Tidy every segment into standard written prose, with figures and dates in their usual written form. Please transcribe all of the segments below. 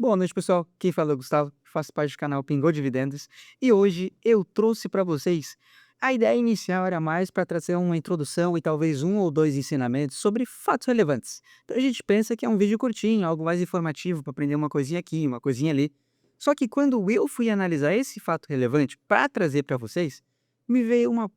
Boa noite, pessoal. Quem fala é o Gustavo, faço parte do canal Pingou Dividendos e hoje eu trouxe para vocês a ideia inicial era mais para trazer uma introdução e talvez um ou dois ensinamentos sobre fatos relevantes. Então a gente pensa que é um vídeo curtinho, algo mais informativo para aprender uma coisinha aqui, uma coisinha ali. Só que quando eu fui analisar esse fato relevante para trazer para vocês, me veio uma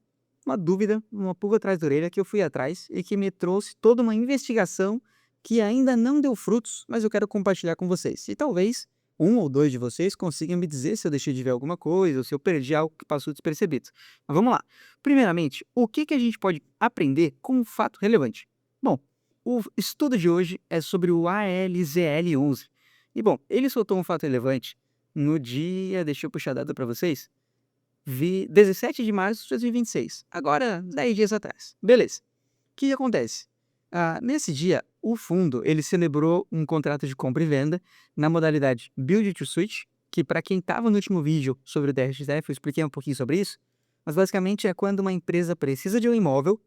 dúvida, uma pulga atrás da orelha que eu fui atrás e que me trouxe toda uma investigação que ainda não deu frutos, mas eu quero compartilhar com vocês. E talvez um ou dois de vocês consigam me dizer se eu deixei de ver alguma coisa ou se eu perdi algo que passou despercebido. Mas vamos lá. Primeiramente, o que a gente pode aprender com um fato relevante? Bom, o estudo de hoje é sobre o ALZL11. E bom, ele soltou um fato relevante no dia, deixa eu puxar a data para vocês, 17 de março de 2026, agora 10 dias atrás. Beleza. O que acontece? Nesse dia, o fundo ele celebrou um contrato de compra e venda na modalidade Build to Suit, que para quem estava no último vídeo sobre o DRXF, eu expliquei um pouquinho sobre isso, mas basicamente é quando uma empresa precisa de um imóvel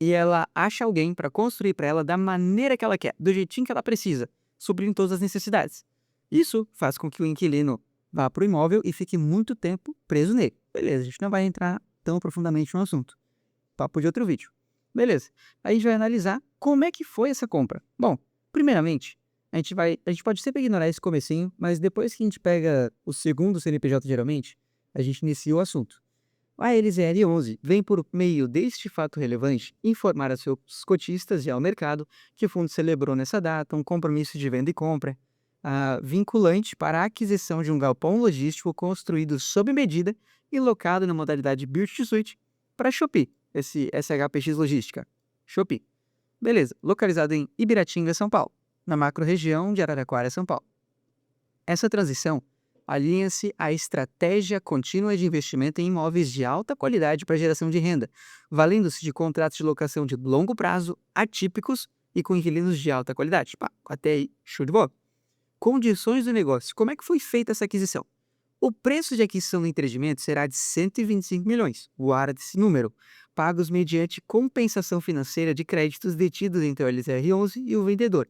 e ela acha alguém para construir para ela da maneira que ela quer, do jeitinho que ela precisa, suprindo todas as necessidades. Isso faz com que o inquilino vá para o imóvel e fique muito tempo preso nele. Beleza, a gente não vai entrar tão profundamente no assunto. Papo de outro vídeo. Beleza. Aí a gente vai analisar como é que foi essa compra. Bom, primeiramente, a gente pode sempre ignorar esse comecinho, mas depois que a gente pega o segundo CNPJ geralmente, a gente inicia o assunto. A LZL11 vem por meio deste fato relevante informar a seus cotistas e ao mercado que o fundo celebrou nessa data um compromisso de venda e compra vinculante para a aquisição de um galpão logístico construído sob medida e locado na modalidade Build to Suit para Shopee, esse SHPX Logística. Shopee. Beleza, localizado em Ibiratinga, São Paulo, na macro-região de Araraquara, São Paulo. Essa transição alinha-se à estratégia contínua de investimento em imóveis de alta qualidade para geração de renda, valendo-se de contratos de locação de longo prazo, atípicos e com inquilinos de alta qualidade. Pá, até aí, show de bola. Condições do negócio. Como é que foi feita essa aquisição? O preço de aquisição do empreendimento será de 125 milhões, guarda esse número, pagos mediante compensação financeira de créditos detidos entre o LZR11 e o vendedor.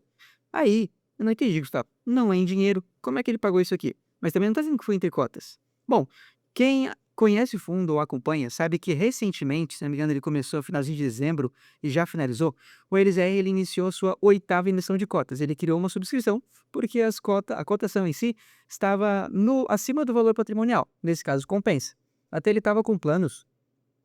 Aí, eu não entendi, Gustavo. Não é em dinheiro. Como é que ele pagou isso aqui? Mas também não está dizendo que foi entre cotas. Bom, quem conhece o fundo ou acompanha sabe que recentemente, se não me engano, ele começou no finalzinho de dezembro e já finalizou. O LZR ele iniciou sua oitava emissão de cotas. Ele criou uma subscrição porque a cotação em si estava acima do valor patrimonial. Nesse caso, compensa. Até ele estava com planos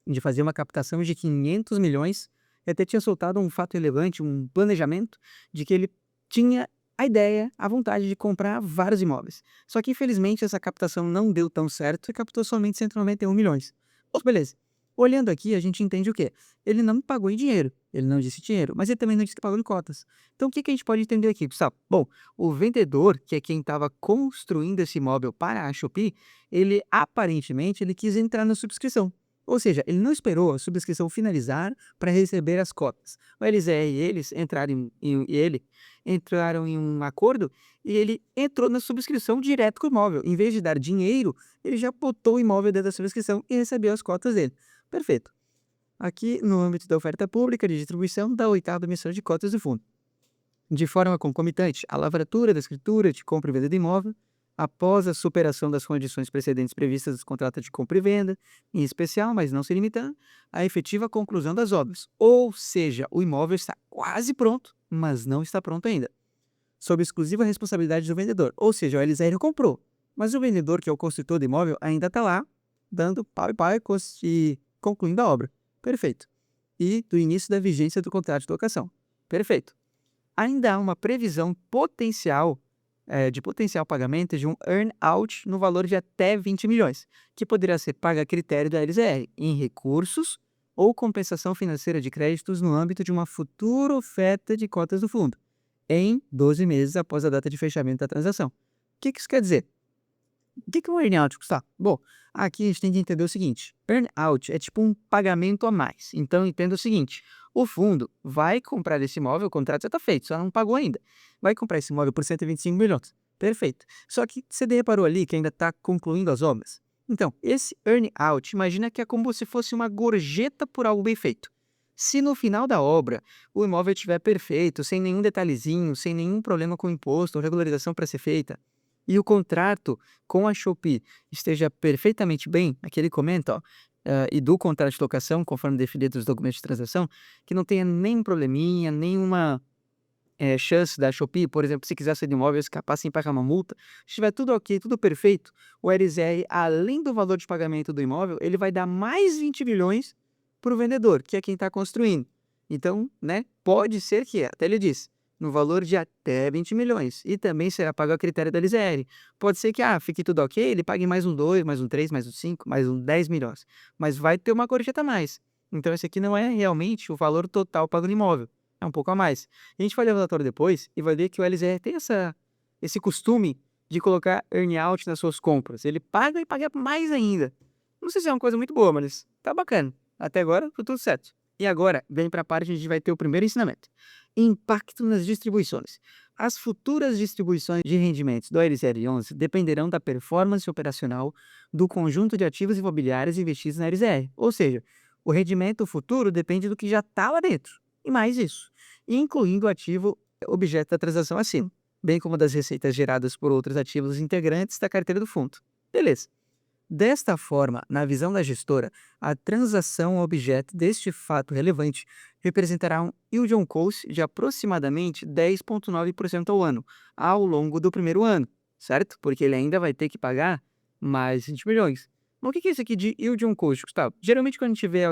de fazer uma captação de 500 milhões e até tinha soltado um fato relevante, um planejamento de que ele tinha a ideia, a vontade de comprar vários imóveis. Só que infelizmente essa captação não deu tão certo e captou somente 191 milhões. Bom, beleza. Olhando aqui, a gente entende o quê? Ele não pagou em dinheiro, ele não disse dinheiro, mas ele também não disse que pagou em cotas. Então o que a gente pode entender aqui, Gustavo? Bom, o vendedor, que é quem estava construindo esse imóvel para a Shopee, ele aparentemente ele quis entrar na subscrição. Ou seja, ele não esperou a subscrição finalizar para receber as cotas. O LZR e ele entraram em um acordo e ele entrou na subscrição direto com o imóvel. Em vez de dar dinheiro, ele já botou o imóvel dentro da subscrição e recebeu as cotas dele. Perfeito. Aqui, no âmbito da oferta pública de distribuição da oitava emissão de cotas do fundo. De forma concomitante, a lavratura da escritura de compra e venda do imóvel, após a superação das condições precedentes previstas nos contratos de compra e venda, em especial, mas não se limitando, a efetiva conclusão das obras. Ou seja, o imóvel está quase pronto, mas não está pronto ainda, sob exclusiva responsabilidade do vendedor. Ou seja, o LZR comprou, mas o vendedor, que é o construtor do imóvel, ainda está lá, dando pau e pau e concluindo a obra. Perfeito. E do início da vigência do contrato de locação. Perfeito. Ainda há uma previsão de potencial pagamento de um earn-out no valor de até 20 milhões, que poderá ser pago a critério da LZR, em recursos ou compensação financeira de créditos no âmbito de uma futura oferta de cotas do fundo, em 12 meses após a data de fechamento da transação. O que isso quer dizer? O que é um earn-out, Gustavo? Bom, aqui a gente tem que entender o seguinte: earn-out é tipo um pagamento a mais. Então, entenda o seguinte: o fundo vai comprar esse imóvel, o contrato já está feito, só não pagou ainda. Vai comprar esse imóvel por 125 milhões. Perfeito. Só que você reparou ali que ainda está concluindo as obras? Então, esse earn-out, imagina que é como se fosse uma gorjeta por algo bem feito. Se no final da obra o imóvel estiver perfeito, sem nenhum detalhezinho, sem nenhum problema com imposto ou regularização para ser feita, e o contrato com a Shopee esteja perfeitamente bem, aqui ele comenta, ó, e do contrato de locação, conforme definido nos documentos de transação, que não tenha nenhum probleminha, nenhuma chance da Shopee, por exemplo, se quiser sair do imóvel, escapar sem pagar uma multa, se estiver tudo ok, tudo perfeito, o LZR, além do valor de pagamento do imóvel, ele vai dar mais 20 milhões para o vendedor, que é quem está construindo. Então, né, pode ser que, até ele diz, no valor de até 20 milhões. E também será pago a critério da LZR. Pode ser que, fique tudo ok, ele pague mais um 2, mais um 3, mais um 5, mais um 10 milhões. Mas vai ter uma gorjeta a mais. Então, esse aqui não é realmente o valor total pago no imóvel. É um pouco a mais. A gente vai ler o relatório depois e vai ver que o LZR tem esse costume de colocar earn-out nas suas compras. Ele paga e paga mais ainda. Não sei se é uma coisa muito boa, mas tá bacana. Até agora, tudo certo. E agora, vem para a parte onde a gente vai ter o primeiro ensinamento. Impacto nas distribuições. As futuras distribuições de rendimentos do LZR11 dependerão da performance operacional do conjunto de ativos imobiliários investidos na LZR. Ou seja, o rendimento futuro depende do que já está lá dentro. E mais isso, incluindo o ativo objeto da transação acima, bem como das receitas geradas por outros ativos integrantes da carteira do fundo. Beleza. Desta forma, na visão da gestora, a transação objeto deste fato relevante representará um yield on cost de aproximadamente 10,9% ao ano, ao longo do primeiro ano, certo? Porque ele ainda vai ter que pagar mais 20 milhões. Mas o que é isso aqui de yield on cost, Gustavo? Geralmente, quando a gente vê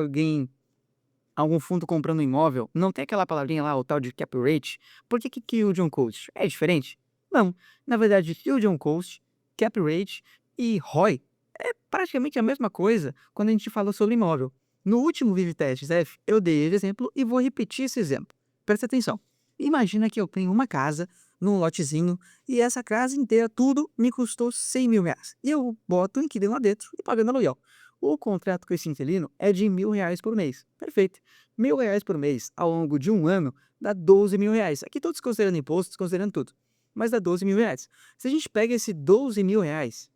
algum fundo comprando um imóvel, não tem aquela palavrinha lá, o tal de cap rate. Por que yield on cost? É diferente? Não. Na verdade, yield on cost, cap rate e ROI é praticamente a mesma coisa quando a gente fala sobre imóvel. No último Vive Testes F, eu dei esse exemplo e vou repetir esse exemplo. Presta atenção. Imagina que eu tenho uma casa num lotezinho e essa casa inteira, tudo, me custou 100 mil reais. E eu boto um inquilino lá dentro e pagando aluguel. O contrato com esse inquilino é de 1.000 reais por mês. Perfeito. 1.000 reais por mês ao longo de um ano dá 12 mil reais. Aqui todos considerando impostos, considerando tudo. Mas dá 12 mil reais. Se a gente pega esse 12 mil reais,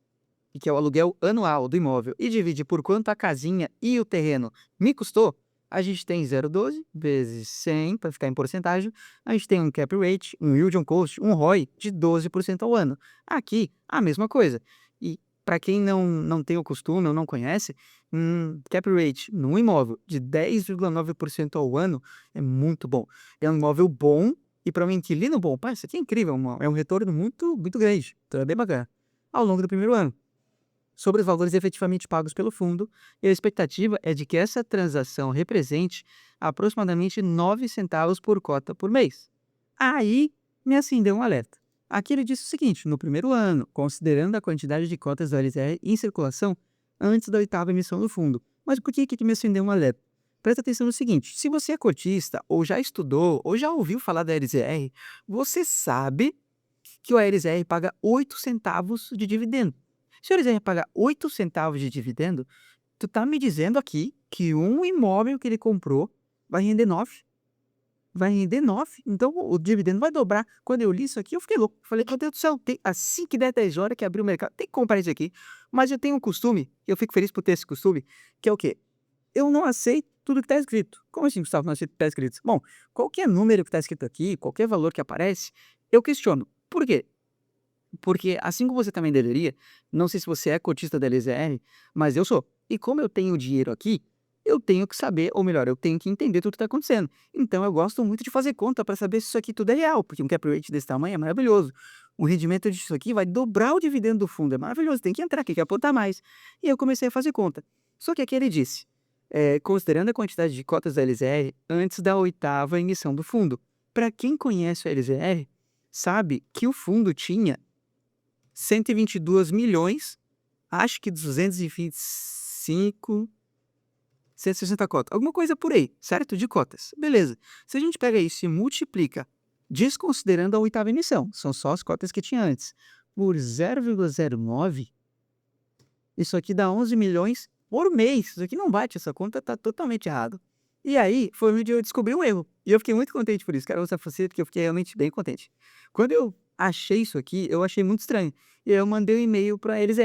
que é o aluguel anual do imóvel, e divide por quanto a casinha e o terreno me custou, a gente tem 0,12 vezes 100, para ficar em porcentagem, a gente tem um cap rate, um yield on cost, um ROI de 12% ao ano. Aqui, a mesma coisa. E para quem não tem o costume ou não conhece, um cap rate num imóvel de 10,9% ao ano é muito bom. É um imóvel bom e para um inquilino bom. Pá, isso aqui é incrível, é um retorno muito, muito grande. Então é bem bacana. Ao longo do primeiro ano sobre os valores efetivamente pagos pelo fundo, e a expectativa é de que essa transação represente aproximadamente 9 centavos por cota por mês. Aí me acendeu um alerta. Aqui ele disse o seguinte: no primeiro ano, considerando a quantidade de cotas do LZR em circulação antes da oitava emissão do fundo. Mas por que me acendeu um alerta? Presta atenção no seguinte: se você é cotista, ou já estudou, ou já ouviu falar da LZR, você sabe que o LZR paga 8 centavos de dividendo. Se o LZR pagar 8 centavos de dividendo, tu tá me dizendo aqui que um imóvel que ele comprou vai render 9? Vai render 9? Então o dividendo vai dobrar. Quando eu li isso aqui, eu fiquei louco. Falei, meu Deus do céu, assim que der 10 horas que abrir o mercado, tem que comprar isso aqui. Mas eu tenho um costume, eu fico feliz por ter esse costume, que é o quê? Eu não aceito tudo que está escrito. Como assim, Gustavo, não aceito o que está escrito? Bom, qualquer número que está escrito aqui, qualquer valor que aparece, eu questiono. Por quê? Porque assim como você também deveria, não sei se você é cotista da LZR, mas eu sou. E como eu tenho dinheiro aqui, eu tenho que saber, ou melhor, eu tenho que entender tudo que está acontecendo. Então eu gosto muito de fazer conta para saber se isso aqui tudo é real, porque um cap rate desse tamanho é maravilhoso. O rendimento disso aqui vai dobrar o dividendo do fundo, é maravilhoso, tem que entrar, tem que apontar mais. E eu comecei a fazer conta. Só que aqui ele disse, considerando a quantidade de cotas da LZR antes da oitava emissão do fundo. Para quem conhece o LZR, sabe que o fundo tinha 122 milhões, acho que 225, 160 cotas, alguma coisa por aí, certo? De cotas. Beleza. Se a gente pega isso e multiplica, desconsiderando a oitava emissão, são só as cotas que tinha antes, por 0,09, isso aqui dá 11 milhões por mês. Isso aqui não bate, essa conta tá totalmente errada. E aí, foi onde eu descobri um erro. E eu fiquei muito contente por isso. Quero usar você porque eu fiquei realmente bem contente. Quando eu achei isso aqui, eu achei muito estranho. E aí eu mandei um e-mail para eles.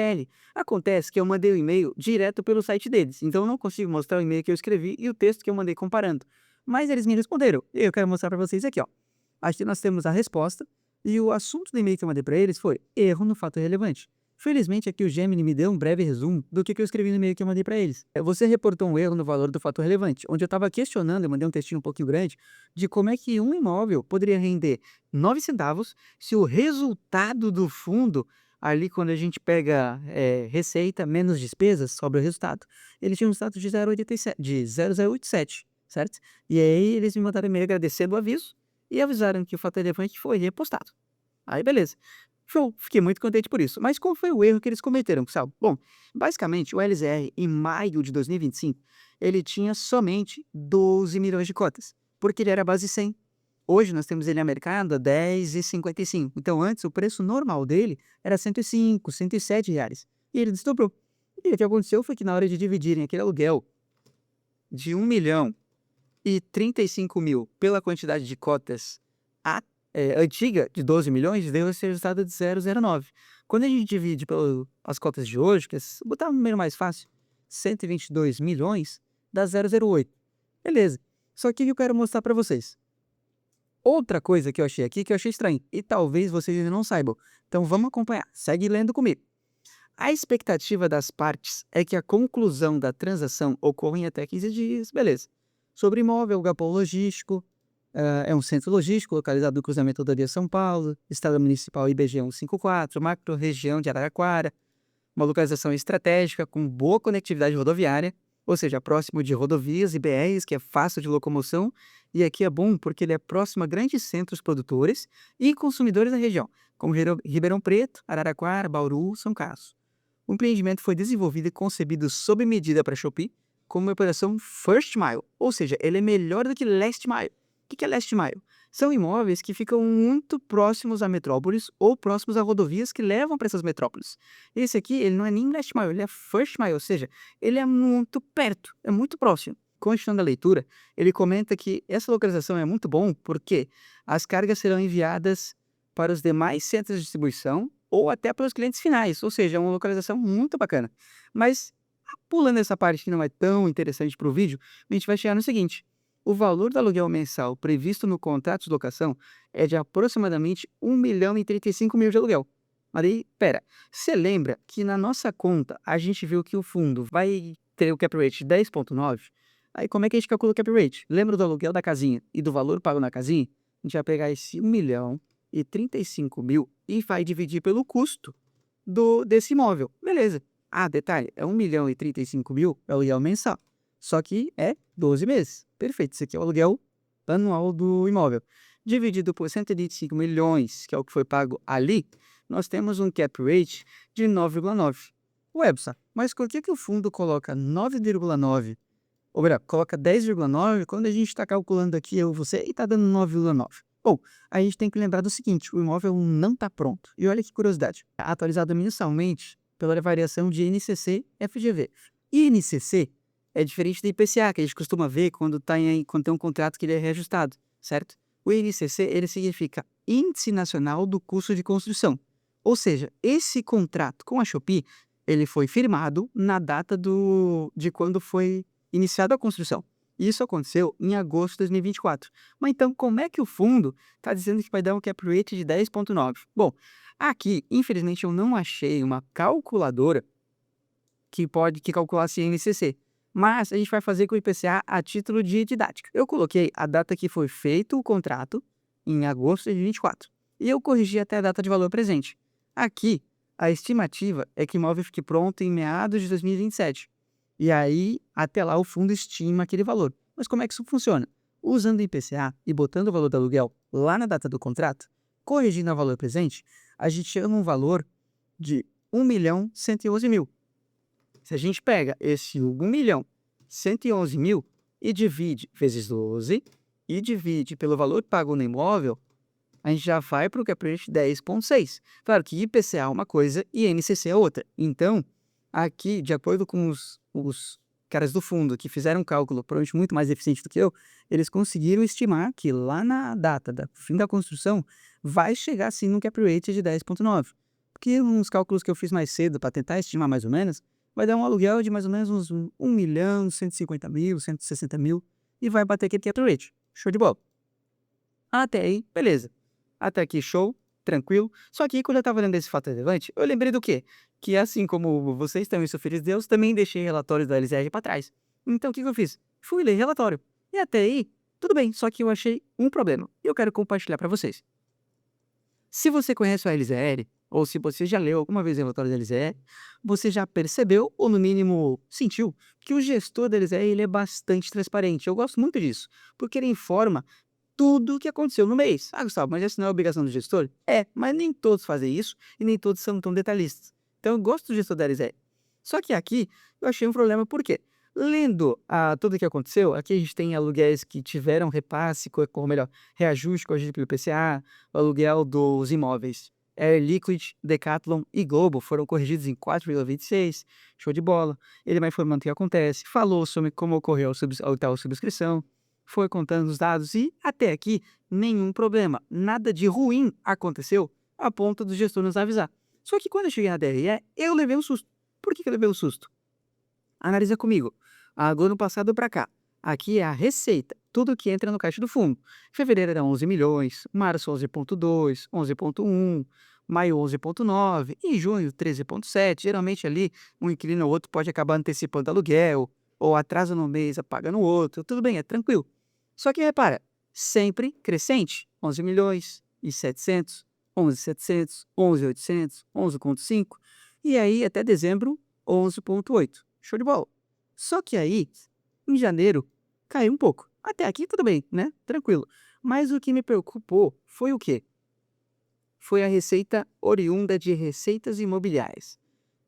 Acontece que eu mandei o e-mail direto pelo site deles. Então eu não consigo mostrar o e-mail que eu escrevi e o texto que eu mandei comparando. Mas eles me responderam. E eu quero mostrar para vocês aqui, ó. Aqui nós temos a resposta e o assunto do e-mail que eu mandei para eles foi erro no fato relevante. Felizmente aqui o Gemini me deu um breve resumo do que eu escrevi no e-mail que eu mandei para eles. Você reportou um erro no valor do fator relevante, onde eu estava questionando, eu mandei um textinho um pouquinho grande, de como é que um imóvel poderia render 9 centavos se o resultado do fundo, ali quando a gente pega receita menos despesas, sobra o resultado, ele tinha um status de 0,87, de 0,087, certo? E aí eles me mandaram e-mail agradecendo o aviso e avisaram que o fator relevante foi repostado. Aí beleza. Show, fiquei muito contente por isso. Mas qual foi o erro que eles cometeram, pessoal? Bom, basicamente o LZR em maio de 2025, ele tinha somente 12 milhões de cotas, porque ele era base 100. Hoje nós temos ele no mercado a 10,55. Então antes o preço normal dele era 105, 107 reais. E ele desdobrou. E o que aconteceu foi que na hora de dividirem aquele aluguel de 1.035.000 pela quantidade de cotas antiga, de 12 milhões, deu esse resultado de 0,09. Quando a gente divide pelas cotas de hoje, que botar um número mais fácil, 122 milhões, dá 0,08. Beleza. Só que eu quero mostrar para vocês. Outra coisa que eu achei aqui, que eu achei estranho, e talvez vocês ainda não saibam. Então vamos acompanhar, segue lendo comigo. A expectativa das partes é que a conclusão da transação ocorra em até 15 dias, beleza. Sobre imóvel, galpão logístico, é um centro logístico localizado no cruzamento da Via São Paulo, Estrada Municipal IBG 154, macro-região de Araraquara, uma localização estratégica com boa conectividade rodoviária, ou seja, próximo de rodovias e BRs, que é fácil de locomoção, e aqui é bom porque ele é próximo a grandes centros produtores e consumidores da região, como Ribeirão Preto, Araraquara, Bauru, São Carlos. O empreendimento foi desenvolvido e concebido sob medida para a Shopee como uma operação First Mile, ou seja, ele é melhor do que Last Mile. O que é Last Mile? São imóveis que ficam muito próximos a metrópoles ou próximos a rodovias que levam para essas metrópoles. Esse aqui, ele não é nem Last Mile, ele é First Mile, ou seja, ele é muito perto, é muito próximo. Continuando a leitura, ele comenta que essa localização é muito bom porque as cargas serão enviadas para os demais centros de distribuição ou até para os clientes finais, ou seja, é uma localização muito bacana. Mas, pulando essa parte que não é tão interessante para o vídeo, a gente vai chegar no seguinte: o valor do aluguel mensal previsto no contrato de locação é de aproximadamente 1.035.000 de aluguel. Mas aí, pera, você lembra que na nossa conta a gente viu que o fundo vai ter o cap rate de 10,9? Aí como é que a gente calcula o cap rate? Lembra do aluguel da casinha e do valor pago na casinha? A gente vai pegar esse 1.035.000 e vai dividir pelo custo desse imóvel. Beleza. Ah, detalhe, é 1.035.000 é o aluguel mensal. Só que é 12 meses. Perfeito, isso aqui é o aluguel anual do imóvel. Dividido por 125 milhões, que é o que foi pago ali, nós temos um cap rate de 9,9. Websa, mas por que o fundo coloca 9,9, ou melhor, coloca 10,9 quando a gente está calculando aqui eu e você e está dando 9,9? Bom, a gente tem que lembrar do seguinte: o imóvel não está pronto. E olha que curiosidade, é atualizado mensalmente pela variação de NCC FGV. E NCC é diferente do IPCA, que a gente costuma ver quando quando tem um contrato que ele é reajustado, certo? O INCC, ele significa Índice Nacional do Custo de Construção. Ou seja, esse contrato com a Shopee, ele foi firmado na data de quando foi iniciada a construção. Isso aconteceu em agosto de 2024. Mas então, como é que o fundo está dizendo que vai dar um cap rate de 10,9? Bom, aqui, infelizmente, eu não achei uma calculadora que calculasse NCC. Mas a gente vai fazer com o IPCA a título de didática. Eu coloquei a data que foi feito o contrato, em agosto de 2024. E eu corrigi até a data de valor presente. Aqui, a estimativa é que o imóvel fique pronto em meados de 2027. E aí, até lá, o fundo estima aquele valor. Mas como é que isso funciona? Usando o IPCA e botando o valor do aluguel lá na data do contrato, corrigindo o valor presente, a gente chega num valor de 1.111.000. Se a gente pega esse 1.111.000 e divide vezes 12 e divide pelo valor pago no imóvel, a gente já vai para o cap rate 10,6. Claro que IPCA é uma coisa e NCC é outra. Então, aqui, de acordo com os caras do fundo que fizeram um cálculo provavelmente muito mais eficiente do que eu, eles conseguiram estimar que lá na data do fim da construção vai chegar sim no cap rate de 10,9. Porque uns cálculos que eu fiz mais cedo para tentar estimar mais ou menos, vai dar um aluguel de mais ou menos uns 1.150.000, 160.000. e vai bater aquele cap rate. Show de bola. Até aí, beleza. Até aqui, show, tranquilo. Só que quando eu estava lendo esse fato relevante, eu lembrei do quê? Que assim como vocês também sou filho de Deus, também deixei relatórios da LZR para trás. Então o que eu fiz? Fui ler relatório. E até aí, tudo bem, só que eu achei um problema. E eu quero compartilhar para vocês. Se você conhece o LZR, ou se você já leu alguma vez o relatório da LZR, você já percebeu, ou no mínimo sentiu, que o gestor da LZR ele é bastante transparente. Eu gosto muito disso, porque ele informa tudo o que aconteceu no mês. Ah, Gustavo, mas essa não é a obrigação do gestor? É, mas nem todos fazem isso e nem todos são tão detalhistas. Então eu gosto do gestor da LZR. Só que aqui eu achei um problema, por quê? Lendo tudo o que aconteceu, aqui a gente tem aluguéis que tiveram repasse, ou melhor, reajuste corrigido pelo IPCA, o aluguel dos imóveis. Air Liquid, Decathlon e Globo foram corrigidos em 4,26, show de bola. Ele vai informando o que acontece, falou sobre como ocorreu a tal subscrição, foi contando os dados e, até aqui, nenhum problema. Nada de ruim aconteceu a ponto do gestor nos avisar. Só que quando eu cheguei na DRE, eu levei um susto. Por que eu levei um susto? Analisa comigo. Do ano passado para cá. Aqui é a receita, tudo que entra no caixa do fundo. Fevereiro era 11 milhões, março 11,2, 11,1, maio 11,9 e junho 13,7. Geralmente ali um inquilino ou outro pode acabar antecipando aluguel ou atrasa no mês, apaga no outro. Tudo bem, é tranquilo. Só que repara, sempre crescente. 11 milhões e 700, 11,700, 11,800, 11,5 e aí até dezembro 11,8. Show de bola. Só que aí, em janeiro, caiu um pouco. Até aqui tudo bem, né? Tranquilo. Mas o que me preocupou foi o quê? Foi a receita oriunda de receitas imobiliárias.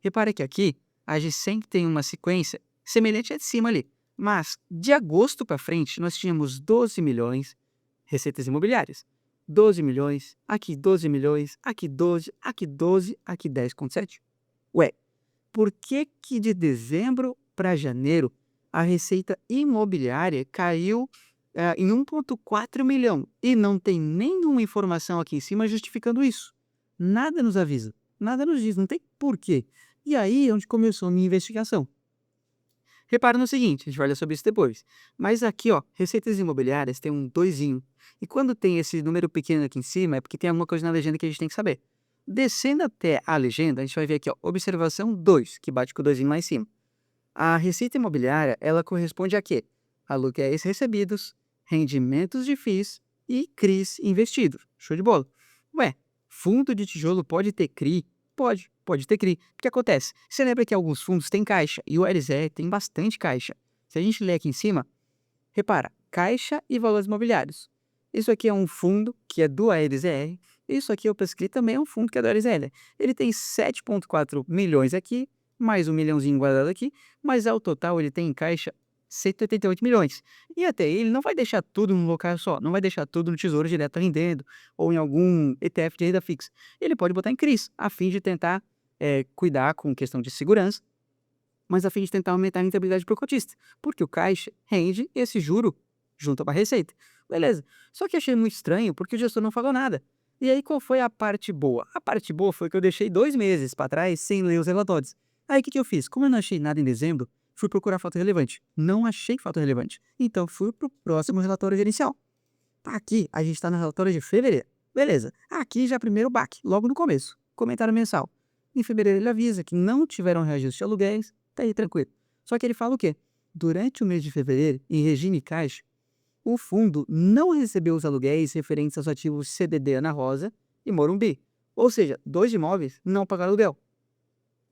Repare que aqui a gente sempre tem uma sequência semelhante à de cima ali. Mas de agosto para frente nós tínhamos 12 milhões receitas imobiliárias. 12 milhões, aqui 12 milhões, aqui 12, aqui 12, aqui 10,7. Ué, por que que de dezembro para janeiro a receita imobiliária caiu em 1,4 milhão e não tem nenhuma informação aqui em cima justificando isso? Nada nos avisa, nada nos diz, não tem porquê. E aí é onde começou a minha investigação. Repara no seguinte, a gente vai olhar sobre isso depois. Mas aqui, ó, receitas imobiliárias tem um doisinho. E quando tem esse número pequeno aqui em cima, é porque tem alguma coisa na legenda que a gente tem que saber. Descendo até a legenda, a gente vai ver aqui, ó, observação 2, que bate com o doisinho lá em cima. A receita imobiliária, ela corresponde a quê? Aluguéis recebidos, rendimentos de FIIs e CRIs investidos. Show de bola. Ué, fundo de tijolo pode ter CRI? Pode ter CRI. O que acontece? Você lembra que alguns fundos têm caixa e o LZE tem bastante caixa. Se a gente ler aqui em cima, repara, caixa e valores imobiliários. Isso aqui é um fundo que é do ALZR. Isso aqui eu pesquisei também é um fundo que é do ALZR. Ele tem 7,4 milhões aqui, mais um milhãozinho guardado aqui, mas ao total ele tem em caixa 188 milhões. E até aí ele não vai deixar tudo num local só, não vai deixar tudo no Tesouro Direto rendendo ou em algum ETF de renda fixa. Ele pode botar em CRIs, a fim de tentar cuidar com questão de segurança, mas a fim de tentar aumentar a rentabilidade para o cotista, porque o caixa rende esse juro junto à receita. Beleza. Só que achei muito estranho porque o gestor não falou nada. E aí qual foi a parte boa? A parte boa foi que eu deixei 2 meses para trás sem ler os relatórios. Aí o que eu fiz? Como eu não achei nada em dezembro, fui procurar fato relevante. Não achei fato relevante. Então fui para o próximo relatório gerencial. Aqui a gente está no relatório de fevereiro. Beleza. Aqui já é primeiro baque, logo no começo. Comentário mensal. Em fevereiro ele avisa que não tiveram reajuste de aluguéis, tá aí tranquilo. Só que ele fala o quê? Durante o mês de fevereiro, em regime caixa, o fundo não recebeu os aluguéis referentes aos ativos CDD Ana Rosa e Morumbi. Ou seja, 2 imóveis não pagaram aluguel.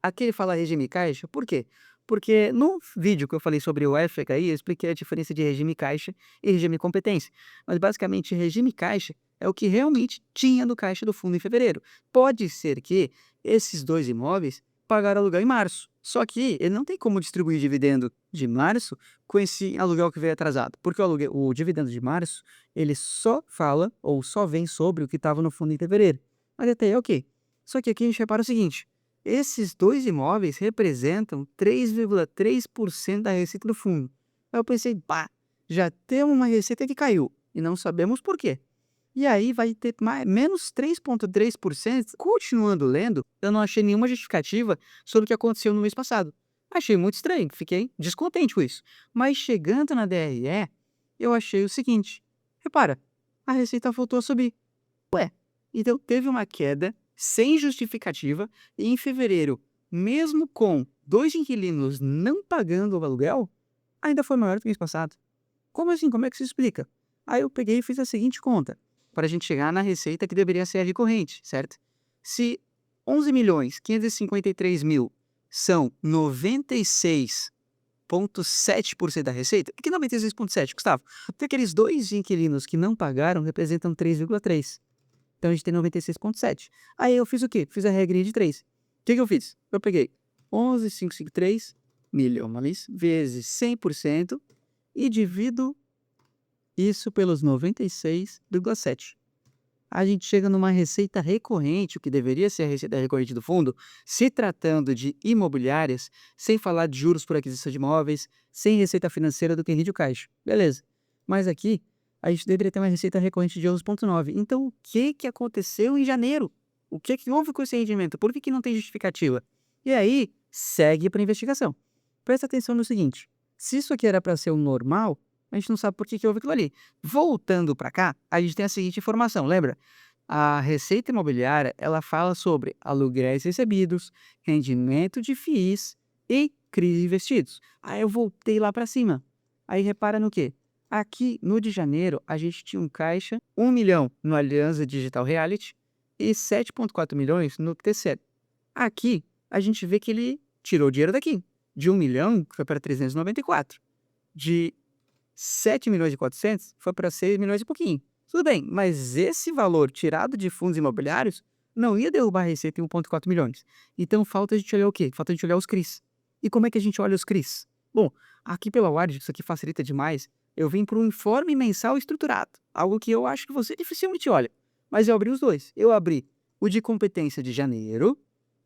Aqui ele fala regime caixa, por quê? Porque no vídeo que eu falei sobre o FHI, eu expliquei a diferença de regime caixa e regime competência. Mas basicamente, regime caixa é o que realmente tinha no caixa do fundo em fevereiro. Pode ser que esses 2 imóveis pagaram aluguel em março. Só que ele não tem como distribuir dividendo de março com esse aluguel que veio atrasado. Porque o dividendo de março, ele só fala ou só vem sobre o que estava no fundo em fevereiro. Mas até aí, ok. Só que aqui a gente repara o seguinte. Esses 2 imóveis representam 3,3% da receita do fundo. Aí eu pensei, pá, já temos uma receita que caiu e não sabemos por quê. E aí vai ter menos 3,3%. Continuando lendo, eu não achei nenhuma justificativa sobre o que aconteceu no mês passado. Achei muito estranho, fiquei descontente com isso. Mas chegando na DRE, eu achei o seguinte: repara, a receita voltou a subir. Ué, então teve uma queda sem justificativa e em fevereiro, mesmo com 2 inquilinos não pagando o aluguel, ainda foi maior do que o mês passado. Como assim? Como é que se explica? Aí eu peguei e fiz a seguinte conta, para a gente chegar na receita que deveria ser a recorrente, certo? Se 11.553.000 são 96,7% da receita, que 96,7, Gustavo? Porque aqueles 2 inquilinos que não pagaram representam 3,3. Então a gente tem 96,7. Aí eu fiz o quê? Fiz a regrinha de 3. O que que eu fiz? Eu peguei 11.553 milhões vezes 100% e divido isso pelos 96,7. A gente chega numa receita recorrente, o que deveria ser a receita recorrente do fundo, se tratando de imobiliárias, sem falar de juros por aquisição de imóveis, sem receita financeira do que rende o caixa. Beleza. Mas aqui, a gente deveria ter uma receita recorrente de 11,9. Então, o que que aconteceu em janeiro? O que que houve com esse rendimento? Por que que não tem justificativa? E aí, segue para investigação. Presta atenção no seguinte: se isso aqui era para ser o normal, a gente não sabe por que que houve aquilo ali. Voltando para cá, a gente tem a seguinte informação, lembra? A receita imobiliária, ela fala sobre aluguéis recebidos, rendimento de FIIs e CRIs investidos. Aí eu voltei lá para cima. Aí repara no quê? Aqui no de janeiro, a gente tinha um caixa, 1 milhão no Aliança Digital Reality e 7,4 milhões no TCL. Aqui, a gente vê que ele tirou dinheiro daqui. De 1 milhão, foi para 394. De 7.400.000 foi para 6 milhões e pouquinho. Tudo bem, mas esse valor tirado de fundos imobiliários não ia derrubar a receita em 1,4 milhões. Então falta a gente olhar o quê? Falta a gente olhar os CRIs. E como é que a gente olha os CRIs? Bom, aqui pela Ward, isso aqui facilita demais, eu vim para um informe mensal estruturado, algo que eu acho que você dificilmente olha. Mas eu abri os dois. Eu abri o de competência de janeiro,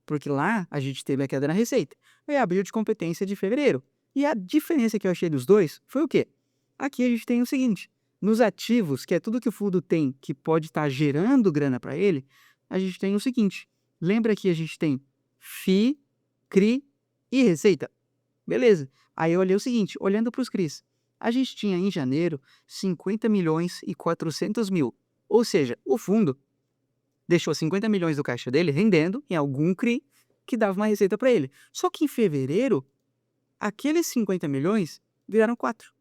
porque lá a gente teve a queda na receita. Eu abri o de competência de fevereiro. E a diferença que eu achei dos dois foi o quê? Aqui a gente tem o seguinte: nos ativos, que é tudo que o fundo tem que pode estar gerando grana para ele, a gente tem o seguinte: lembra que a gente tem FI, CRI e receita? Beleza. Aí eu olhei o seguinte, olhando para os CRIs, a gente tinha em janeiro 50.400.000. Ou seja, o fundo deixou 50 milhões do caixa dele rendendo em algum CRI que dava uma receita para ele. Só que em fevereiro, aqueles 50 milhões viraram 4.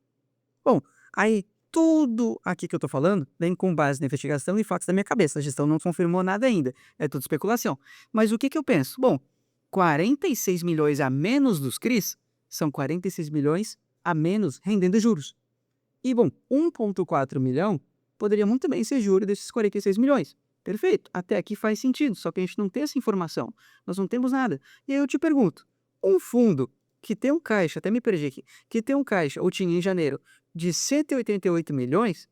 Bom, aí tudo aqui que eu tô falando vem com base na investigação e fatos da minha cabeça. A gestão não confirmou nada ainda. É tudo especulação. Mas o que que eu penso? Bom, 46 milhões a menos dos CRIs são 46 milhões a menos rendendo juros. E, bom, 1,4 milhão poderia muito bem ser juro desses 46 milhões. Perfeito, até aqui faz sentido, só que a gente não tem essa informação. Nós não temos nada. E aí eu te pergunto, um fundo que tem um caixa, até me perdi aqui, que tem um caixa, ou tinha em janeiro, de 188 milhões,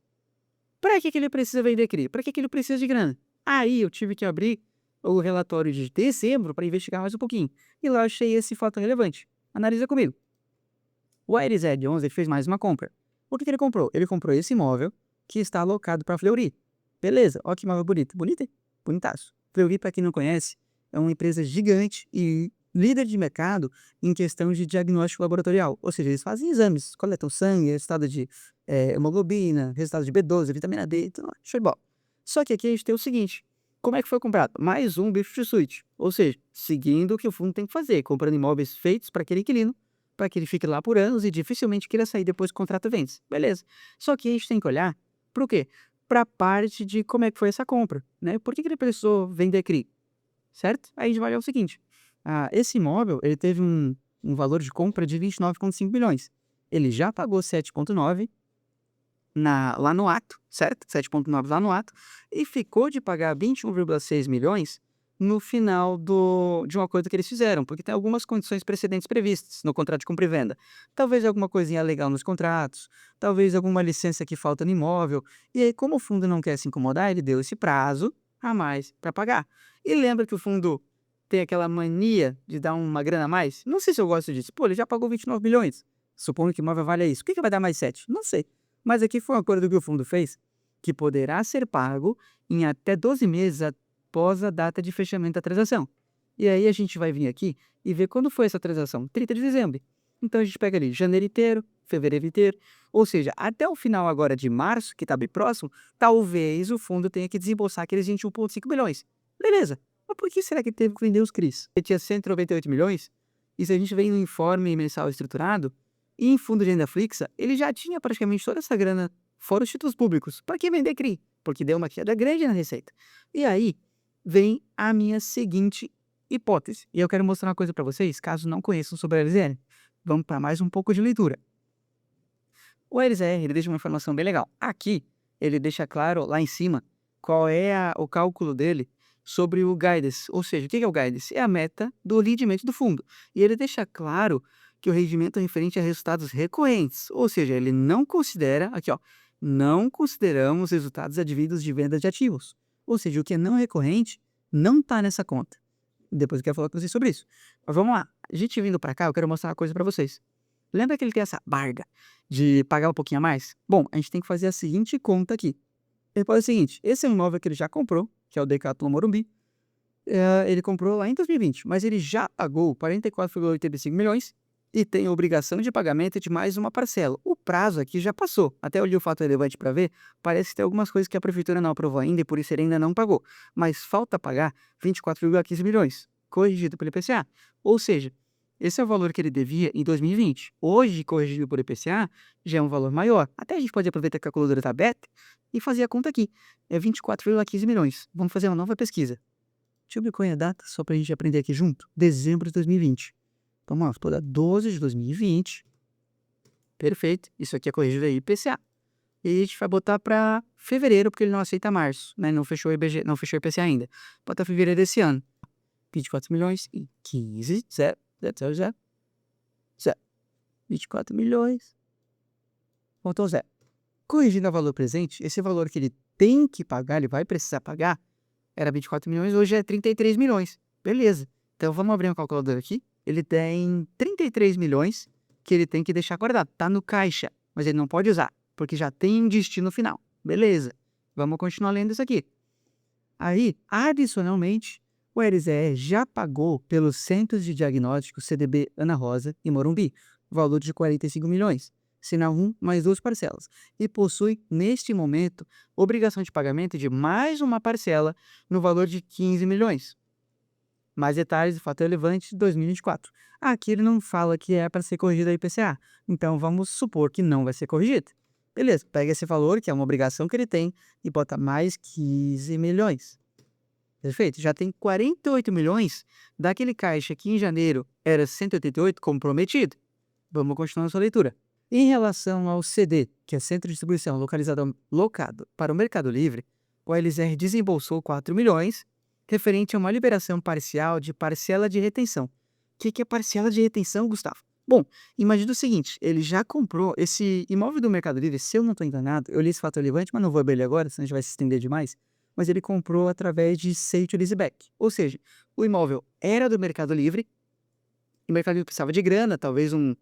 para que que ele precisa vender CRI? Para que que ele precisa de grana? Aí eu tive que abrir o relatório de dezembro para investigar mais um pouquinho. E lá eu achei esse fato relevante. Analisa comigo. O Aires Ed 11 fez mais uma compra. O que que ele comprou? Ele comprou esse imóvel que está alocado para Fleury. Beleza, olha que imóvel bonito. Bonito, hein? Bonitaço. Fleury, para quem não conhece, é uma empresa gigante e líder de mercado em questão de diagnóstico laboratorial. Ou seja, eles fazem exames, coletam sangue, resultado de hemoglobina, resultado de B12, vitamina D, então, show de bola. Só que aqui a gente tem o seguinte: como é que foi comprado? Mais um bicho de suíte. Ou seja, seguindo o que o fundo tem que fazer, comprando imóveis feitos para aquele inquilino, para que ele fique lá por anos e dificilmente queira sair depois que o contrato vence. Beleza. Só que a gente tem que olhar para o quê? Para a parte de como é que foi essa compra, né? Por que que ele precisou vender CRI? Certo? Aí a gente vai olhar o seguinte: esse imóvel ele teve um valor de compra de 29,5 milhões. Ele já pagou 7,9 lá no ato, certo? 7,9 lá no ato, e ficou de pagar 21,6 milhões no final de um acordo que eles fizeram, porque tem algumas condições precedentes previstas no contrato de compra e venda. Talvez alguma coisinha legal nos contratos, talvez alguma licença que falta no imóvel, e aí como o fundo não quer se incomodar, ele deu esse prazo a mais para pagar. E lembra que o fundo tem aquela mania de dar uma grana a mais? Não sei se eu gosto disso. Pô, ele já pagou 29 milhões. Supondo que o imóvel vale isso. O que que vai dar mais 7? Não sei. Mas aqui foi um acordo que o fundo fez, que poderá ser pago em até 12 meses após a data de fechamento da transação. E aí a gente vai vir aqui e ver quando foi essa transação, 30 de dezembro. Então a gente pega ali janeiro inteiro, fevereiro inteiro. Ou seja, até o final agora de março, que está bem próximo, talvez o fundo tenha que desembolsar aqueles 21,5 milhões. Beleza. Mas por que será que teve que vender os CRIs? Ele tinha 198 milhões, e se a gente vem no informe mensal estruturado, em fundo de renda fixa, ele já tinha praticamente toda essa grana fora os títulos públicos. Para que vender CRI? Porque deu uma queda grande na receita. E aí vem a minha seguinte hipótese. E eu quero mostrar uma coisa para vocês, caso não conheçam sobre a LZR. Vamos para mais um pouco de leitura. O LZR ele deixa uma informação bem legal. Aqui, ele deixa claro lá em cima qual é o cálculo dele sobre o guidance. Ou seja, o que é o guidance? É a meta do rendimento do fundo. E ele deixa claro que o rendimento é referente a resultados recorrentes. Ou seja, ele não considera, aqui ó, não consideramos resultados advindos de venda de ativos. Ou seja, o que é não recorrente não está nessa conta. Depois eu quero falar com vocês sobre isso. Mas vamos lá. A gente vindo para cá, eu quero mostrar uma coisa para vocês. Lembra que ele tem essa barga de pagar um pouquinho a mais? Bom, a gente tem que fazer a seguinte conta aqui. Ele pode ser o seguinte, esse é um imóvel que ele já comprou, que é o Decathlon Morumbi. Ele comprou lá em 2020, mas ele já pagou 44,85 milhões e tem a obrigação de pagamento de mais uma parcela. O prazo aqui já passou. Até olhei o fato relevante para ver, parece que tem algumas coisas que a prefeitura não aprovou ainda e por isso ele ainda não pagou. Mas falta pagar 24,15 milhões, corrigido pelo IPCA. Ou seja, esse é o valor que ele devia em 2020. Hoje, corrigido por IPCA, já é um valor maior. Até a gente pode aproveitar que a calculadora está aberta e fazer a conta aqui. É 24,15 milhões. Vamos fazer uma nova pesquisa. Deixa eu ver qual é a data, só para a gente aprender aqui junto. Dezembro de 2020. Vamos lá, toda 12 de 2020. Perfeito. Isso aqui é corrigido aí IPCA. E aí a gente vai botar para fevereiro, porque ele não aceita março, né? Não fechou o IBG, não fechou o IPCA ainda. Bota fevereiro desse ano. 24 milhões e 15, 0, 0, 0, 0. 24 milhões. Faltou 0. Corrigindo a valor presente, esse valor que ele tem que pagar, ele vai precisar pagar, era 24 milhões, hoje é 33 milhões. Beleza. Então vamos abrir um calculador aqui. Ele tem 33 milhões que ele tem que deixar guardado. Tá no caixa, mas ele não pode usar, porque já tem um destino final. Beleza. Vamos continuar lendo isso aqui. Aí, adicionalmente, o LZR já pagou pelos centros de diagnóstico CDB Ana Rosa e Morumbi, valor de 45 milhões, sinal 1 mais 2 parcelas, e possui, neste momento, obrigação de pagamento de mais uma parcela no valor de 15 milhões. Mais detalhes do fato relevante de 2024. Aqui ele não fala que é para ser corrigido a IPCA, então vamos supor que não vai ser corrigido. Beleza, pega esse valor, que é uma obrigação que ele tem, e bota mais 15 milhões. Perfeito? Já tem 48 milhões daquele caixa que em janeiro era 188 comprometido. Vamos continuar nossa leitura. Em relação ao CD, que é Centro de Distribuição locado para o Mercado Livre, o LZR desembolsou 4 milhões, referente a uma liberação parcial de parcela de retenção. O que é parcela de retenção, Gustavo? Bom, imagina o seguinte, ele já comprou esse imóvel do Mercado Livre, se eu não estou enganado, eu li esse fato relevante, mas não vou abrir ele agora, senão a gente vai se estender demais, mas ele comprou através de sale to leaseback. Ou seja, o imóvel era do Mercado Livre, e o Mercado Livre precisava de grana, talvez um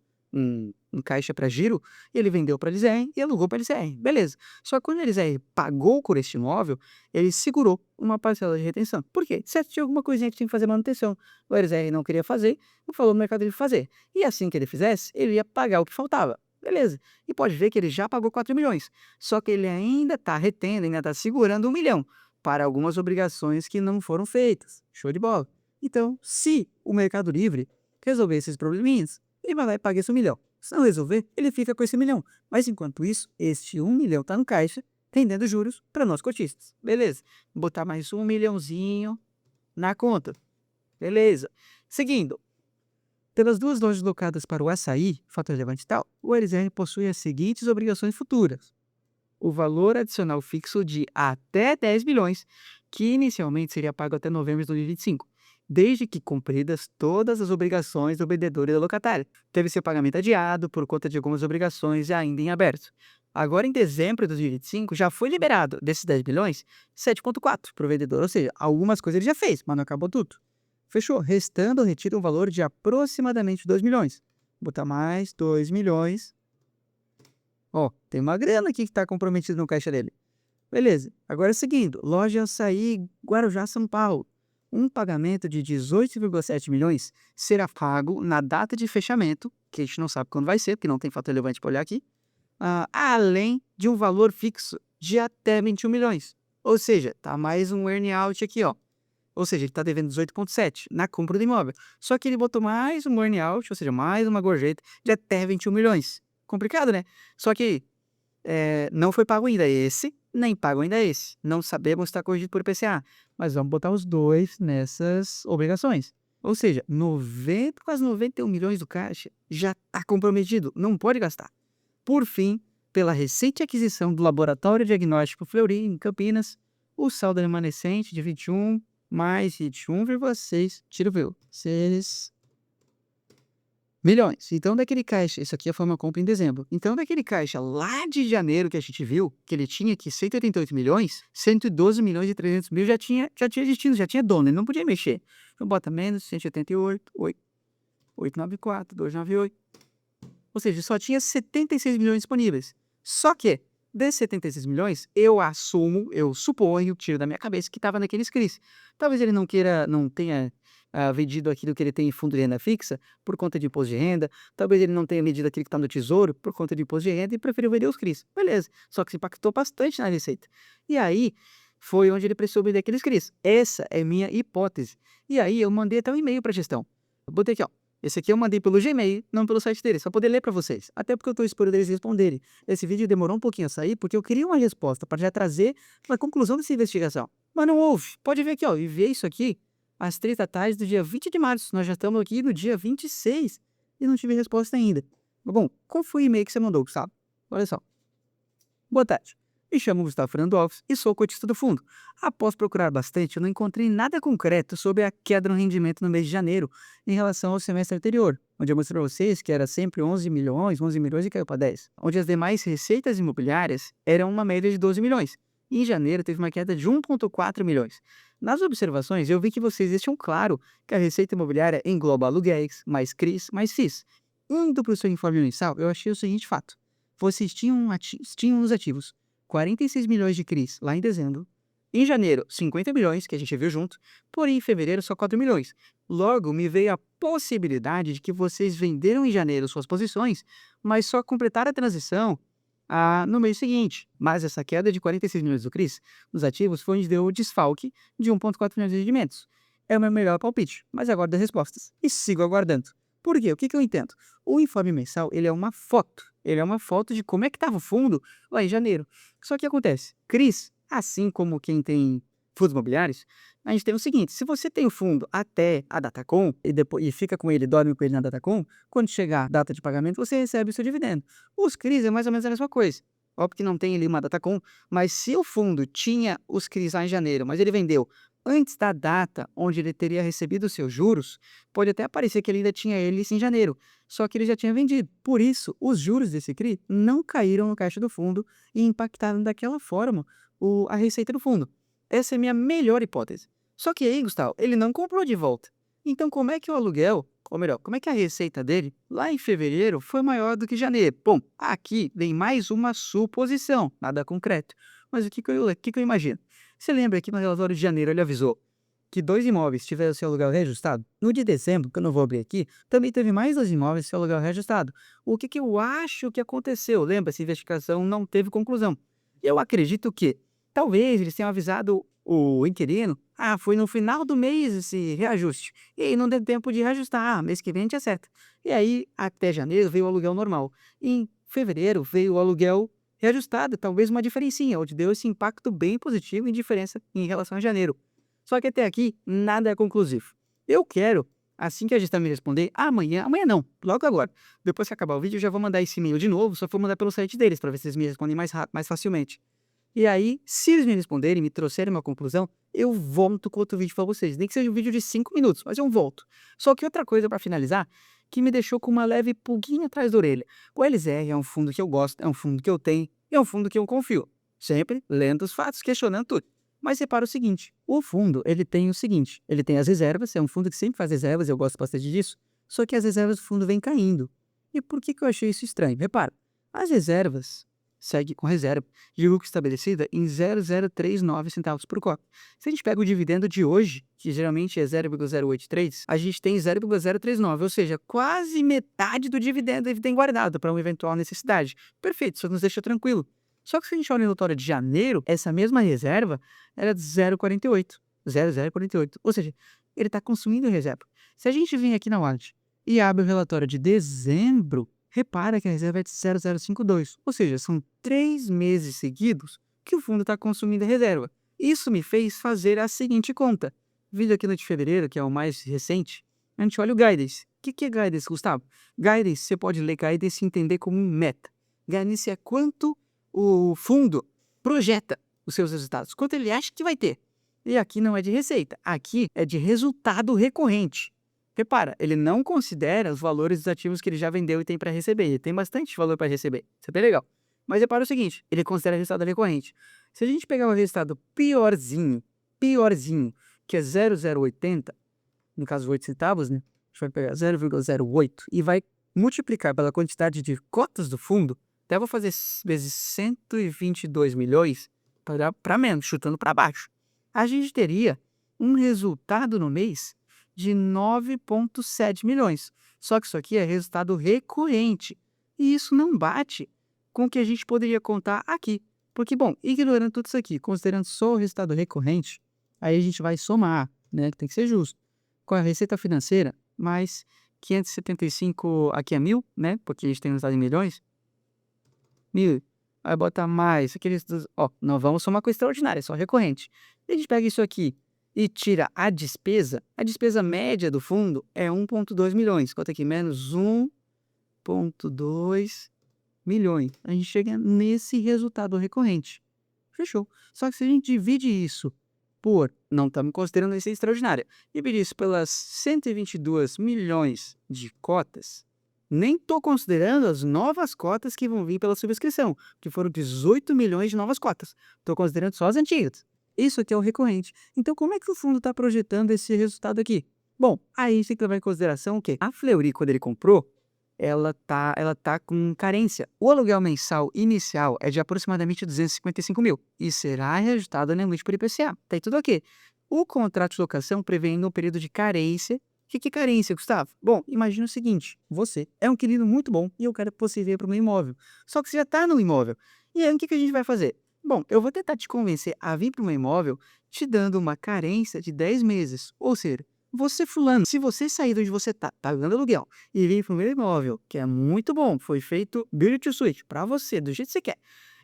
caixa para giro, e ele vendeu para a LZR e alugou para a LZR. Beleza. Só que quando a LZR pagou por este imóvel, ele segurou uma parcela de retenção. Por quê? Certo, tinha alguma coisinha que tinha que fazer manutenção. O LZR não queria fazer, e falou no Mercado Livre fazer. E assim que ele fizesse, ele ia pagar o que faltava. Beleza. E pode ver que ele já pagou 4 milhões. Só que ele ainda está retendo, ainda está segurando 1 milhão para algumas obrigações que não foram feitas. Show de bola. Então, se o Mercado Livre resolver esses probleminhas, ele vai lá e paga esse 1 milhão. Se não resolver, ele fica com esse 1 milhão. Mas enquanto isso, este 1 milhão está no caixa, rendendo juros para nós cotistas. Beleza. Vou botar mais 1 milhãozinho na conta. Beleza. Seguindo. Pelas duas lojas locadas para o açaí, fator relevante e tal, o LZR possui as seguintes obrigações futuras. O valor adicional fixo de até 10 milhões, que inicialmente seria pago até novembro de 2025, desde que cumpridas todas as obrigações do vendedor e da locatária. Teve seu pagamento adiado por conta de algumas obrigações ainda em aberto. Agora, em dezembro de 2025, já foi liberado desses 10 milhões, 7,4 para o vendedor, ou seja, algumas coisas ele já fez, mas não acabou tudo. Fechou, restando retido um valor de aproximadamente 2 milhões. Vou botar mais 2 milhões. Ó, tem uma grana aqui que está comprometida no caixa dele. Beleza. Agora seguindo, loja Açaí Guarujá, São Paulo. um pagamento de 18,7 milhões será pago na data de fechamento, que a gente não sabe quando vai ser, porque não tem fato relevante para olhar aqui, além de um valor fixo de até 21 milhões. Ou seja, tá mais um earn-out aqui, ó. Ou seja, ele está devendo 18,7 na compra do imóvel. Só que ele botou mais um earn-out, ou seja, mais uma gorjeta de até 21 milhões. Complicado, né? Só que não foi pago ainda esse, nem pago ainda esse. Não sabemos se está corrigido por IPCA, mas vamos botar os dois nessas obrigações. Ou seja, 90, quase 91 milhões do caixa já está comprometido, não pode gastar. Por fim, pela recente aquisição do Laboratório Diagnóstico Fleury, em Campinas, o saldo remanescente de 21 mais 21,6, tira o vírgula, 6 milhões. Então, daquele caixa, isso aqui foi uma compra em dezembro. Então, daquele caixa lá de janeiro que a gente viu, que ele tinha aqui 188 milhões, 112 milhões e 300 mil já tinha destino, já tinha dono, ele não podia mexer. Então, bota menos 188, 894, 298. Ou seja, só tinha 76 milhões disponíveis. Só que, desses 76 milhões, eu suponho, tiro da minha cabeça, que estava naqueles CRIs. Talvez ele não tenha vendido aquilo que ele tem em fundo de renda fixa por conta de imposto de renda. Talvez ele não tenha vendido aquilo que está no tesouro por conta de imposto de renda e preferiu vender os CRIs. Beleza, só que se impactou bastante na receita. E aí, foi onde ele precisou vender aqueles CRIs. Essa é minha hipótese. E aí, eu mandei até um e-mail para a gestão. Eu botei aqui, ó. Esse aqui eu mandei pelo Gmail, não pelo site deles, para poder ler para vocês. Até porque eu estou esperando eles responderem. Esse vídeo demorou um pouquinho a sair, porque eu queria uma resposta para já trazer uma conclusão dessa investigação. Mas não houve. Pode ver aqui, ó. Enviei isso aqui às 3 da tarde do dia 20 de março. Nós já estamos aqui no dia 26 e não tive resposta ainda. Bom, qual foi o e-mail que você mandou, Gustavo? Olha só. Boa tarde. Me chamo Gustavo Fernando Alves e sou cotista do fundo. Após procurar bastante, eu não encontrei nada concreto sobre a queda no rendimento no mês de janeiro em relação ao semestre anterior, onde eu mostrei para vocês que era sempre 11 milhões e caiu para 10, onde as demais receitas imobiliárias eram uma média de 12 milhões. E em janeiro teve uma queda de 1,4 milhões. Nas observações, eu vi que vocês deixam claro que a receita imobiliária engloba aluguéis, mais CRIs, mais FIIs. Indo para o seu informe mensal, eu achei o seguinte fato. Vocês tinham os ativos 46 milhões de CRIs lá em dezembro. Em janeiro, 50 milhões, que a gente viu junto. Porém, em fevereiro, só 4 milhões. Logo, me veio a possibilidade de que vocês venderam em janeiro suas posições, mas só completaram a transição no mês seguinte. Mas essa queda de 46 milhões do CRIs nos ativos foi onde deu o desfalque de 1,4 milhões de rendimentos. É o meu melhor palpite, mas aguardo as respostas. E sigo aguardando. Por quê? O que eu entendo? O informe mensal, ele é uma foto. Ele é uma foto de como é que estava o fundo lá em janeiro. Só que acontece, CRIs, assim como quem tem fundos imobiliários, a gente tem o seguinte, se você tem o fundo até a Datacom e fica com ele, dorme com ele na Datacom, quando chegar a data de pagamento, você recebe o seu dividendo. Os CRIs é mais ou menos a mesma coisa. Óbvio que não tem ali uma Datacom, mas se o fundo tinha os CRIs lá em janeiro, mas ele vendeu antes da data onde ele teria recebido os seus juros, pode até parecer que ele ainda tinha eles em janeiro, só que ele já tinha vendido. Por isso, os juros desse CRI não caíram no caixa do fundo e impactaram daquela forma a receita do fundo. Essa é a minha melhor hipótese. Só que aí, Gustavo, ele não comprou de volta. Então, como é que o aluguel, ou melhor, como é que a receita dele, lá em fevereiro, foi maior do que janeiro? Bom, aqui vem mais uma suposição, nada concreto. Mas o que eu imagino? Você lembra que no relatório de janeiro ele avisou que 2 imóveis tiveram seu aluguel reajustado? No de dezembro, que eu não vou abrir aqui, também teve mais 2 imóveis seu aluguel reajustado. O que eu acho que aconteceu? Lembra, essa investigação não teve conclusão. Eu acredito que talvez eles tenham avisado o inquilino, foi no final do mês esse reajuste. E aí não deu tempo de reajustar, mês que vem a gente acerta. E aí, até janeiro, veio o aluguel normal. E em fevereiro veio o aluguel reajustado, talvez uma diferencinha, onde deu esse impacto bem positivo em diferença em relação a janeiro. Só que até aqui, nada é conclusivo. Eu quero, assim que a gestão me responder, amanhã não, logo agora. Depois que acabar o vídeo, eu já vou mandar esse e-mail de novo, só vou mandar pelo site deles, para ver se eles me respondem mais rápido, mais facilmente. E aí, se eles me responderem, me trouxerem uma conclusão, eu volto com outro vídeo para vocês. Nem que seja um vídeo de 5 minutos, mas eu volto. Só que outra coisa para finalizar, que me deixou com uma leve pulguinha atrás da orelha. O LZR é um fundo que eu gosto, é um fundo que eu tenho, é um fundo que eu confio. Sempre lendo os fatos, questionando tudo. Mas repara o seguinte, o fundo, ele tem o seguinte, ele tem as reservas, é um fundo que sempre faz reservas, eu gosto bastante disso, só que as reservas do fundo vêm caindo. E por que eu achei isso estranho? Repara, as reservas segue com reserva de lucro estabelecida em 0,039 centavos por cota. Se a gente pega o dividendo de hoje, que geralmente é 0,083, a gente tem 0,039, ou seja, quase metade do dividendo ele tem guardado para uma eventual necessidade. Perfeito, isso nos deixa tranquilo. Só que se a gente olha no relatório de janeiro, essa mesma reserva era de 0,48, 0,048, ou seja, ele está consumindo reserva. Se a gente vem aqui na wallet e abre o relatório de dezembro, repara que a reserva é de 0,052, ou seja, são 3 meses seguidos que o fundo está consumindo a reserva. Isso me fez fazer a seguinte conta. Vindo aqui no de fevereiro, que é o mais recente, a gente olha o guidance. O que é guidance, Gustavo? Guidance, você pode ler guidance e entender como um meta. Guidance é quanto o fundo projeta os seus resultados, quanto ele acha que vai ter. E aqui não é de receita, aqui é de resultado recorrente. Repara, ele não considera os valores dos ativos que ele já vendeu e tem para receber. Ele tem bastante valor para receber. Isso é bem legal. Mas repara o seguinte, ele considera resultado recorrente. Se a gente pegar o resultado piorzinho, que é 0,080, no caso 8 centavos, né? A gente vai pegar 0,08 e vai multiplicar pela quantidade de cotas do fundo, até vou fazer vezes 122 milhões para menos, chutando para baixo. A gente teria um resultado no mês de 9,7 milhões. Só que isso aqui é resultado recorrente. E isso não bate com o que a gente poderia contar aqui. Porque, bom, ignorando tudo isso aqui, considerando só o resultado recorrente, aí a gente vai somar, né? Que tem que ser justo. Com a receita financeira, mais 575, aqui é 1.000, né? Porque a gente tem resultado em milhões. 1.000. Vai botar mais, aqueles... Ó, não vamos somar com extraordinária, é só recorrente. A gente pega isso aqui e tira a despesa média do fundo é 1,2 milhões. Quanto aqui? Menos 1,2 milhões. A gente chega nesse resultado recorrente. Fechou. Só que se a gente divide isso por, não estamos considerando receita extraordinária, divide isso pelas 122 milhões de cotas, nem estou considerando as novas cotas que vão vir pela subscrição, que foram 18 milhões de novas cotas. Estou considerando só as antigas. Isso aqui é o recorrente. Então, como é que o fundo está projetando esse resultado aqui? Bom, aí a gente tem que levar em consideração o quê? A Fleury, quando ele comprou, ela tá com carência. O aluguel mensal inicial é de aproximadamente 255 mil e será reajustado anualmente por IPCA. Tá aí tudo ok. O contrato de locação prevê ainda um período de carência. O que é carência, Gustavo? Bom, imagina o seguinte, você é um inquilino muito bom e eu quero que você venha para o meu imóvel. Só que você já está no imóvel. E aí, o que a gente vai fazer? Bom, eu vou tentar te convencer a vir para o meu imóvel te dando uma carência de 10 meses. Ou seja, você fulano, se você sair de onde você tá pagando aluguel e vir para o meu imóvel, que é muito bom, foi feito build to suit para você, do jeito que você quer,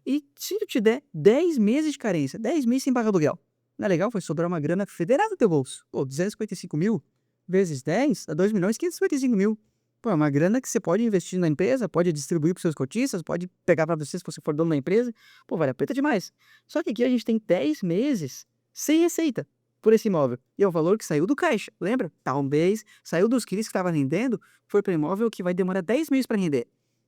e se eu te der 10 meses de carência, 10 meses sem pagar aluguel, não é legal? Vai sobrar uma grana federal no teu bolso. Pô, 255 mil vezes 10 dá 2 milhões e 555 mil. Pô, é uma grana que você pode investir na empresa, pode distribuir para os seus cotistas, pode pegar para você se você for dono da empresa. Pô, vale a pena demais. Só que aqui a gente tem 10 meses sem receita por esse imóvel. E é o valor que saiu do caixa, lembra? Tá um mês, saiu dos CRIs que estava rendendo, foi para imóvel que vai demorar 10 meses para render.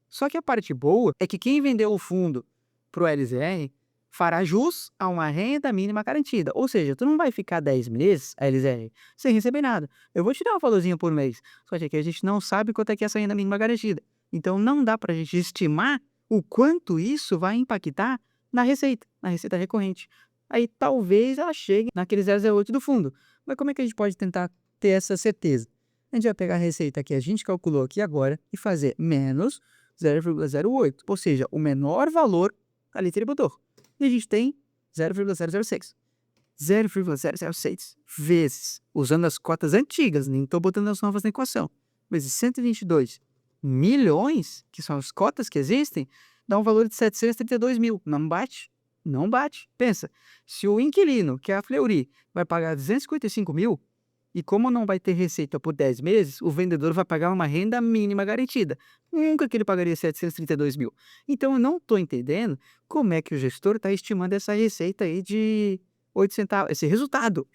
Só que a parte boa é que quem vendeu o fundo para o LZR fará jus a uma renda mínima garantida. Ou seja, tu não vai ficar 10 meses, a LZR, sem receber nada. Eu vou te dar um valorzinho por mês. Só que aqui a gente não sabe quanto é que é essa renda mínima garantida. Então não dá para a gente estimar o quanto isso vai impactar na receita recorrente. Aí talvez ela chegue naquele 0,08 do fundo. Mas como é que a gente pode tentar ter essa certeza? A gente vai pegar a receita que a gente calculou aqui agora e fazer menos 0,08, ou seja, o menor valor ali tributou. E a gente tem 0,006. 0,006 vezes, usando as cotas antigas, nem estou botando as novas na equação, vezes 122 milhões, que são as cotas que existem, dá um valor de 732 mil. Não bate? Não bate. Pensa, se o inquilino, que é a Fleury, vai pagar 255 mil, e como não vai ter receita por 10 meses, o vendedor vai pagar uma renda mínima garantida. Nunca que ele pagaria 732 mil. Então, eu não estou entendendo como é que o gestor está estimando essa receita aí de 8 centavos, esse resultado,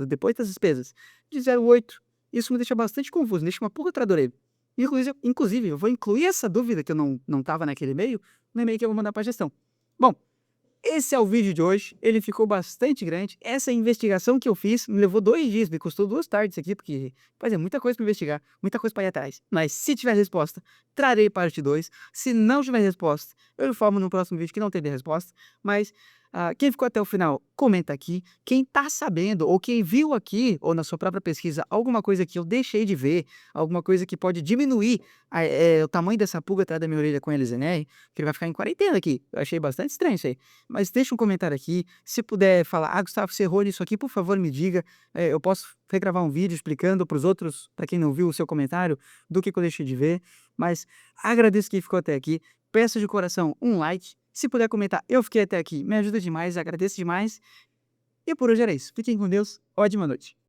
depois das despesas, de 0,8. Isso me deixa bastante confuso, me deixa uma pulga atrás da orelha. Inclusive, eu vou incluir essa dúvida que eu não estava naquele e-mail, no e-mail que eu vou mandar para a gestão. Bom, esse é o vídeo de hoje, ele ficou bastante grande. Essa investigação que eu fiz me levou 2 dias, me custou 2 tardes aqui, porque, pois é, muita coisa para investigar, muita coisa para ir atrás. Mas se tiver resposta, trarei parte 2. Se não tiver resposta, eu informo no próximo vídeo que não teve resposta. Mas, quem ficou até o final, comenta aqui. Quem tá sabendo ou quem viu aqui, ou na sua própria pesquisa, alguma coisa que eu deixei de ver, alguma coisa que pode diminuir o tamanho dessa pulga atrás da minha orelha com LZNR, que ele vai ficar em quarentena aqui. Eu achei bastante estranho isso aí. Mas deixa um comentário aqui, se puder falar: "Ah, Gustavo, você errou nisso aqui, por favor me diga", eu posso regravar um vídeo explicando para os outros, para quem não viu o seu comentário, do que eu deixei de ver. Mas agradeço quem ficou até aqui, peço de coração um like, se puder comentar: "Eu fiquei até aqui", me ajuda demais, agradeço demais. E por hoje era isso, fiquem com Deus, ótima noite.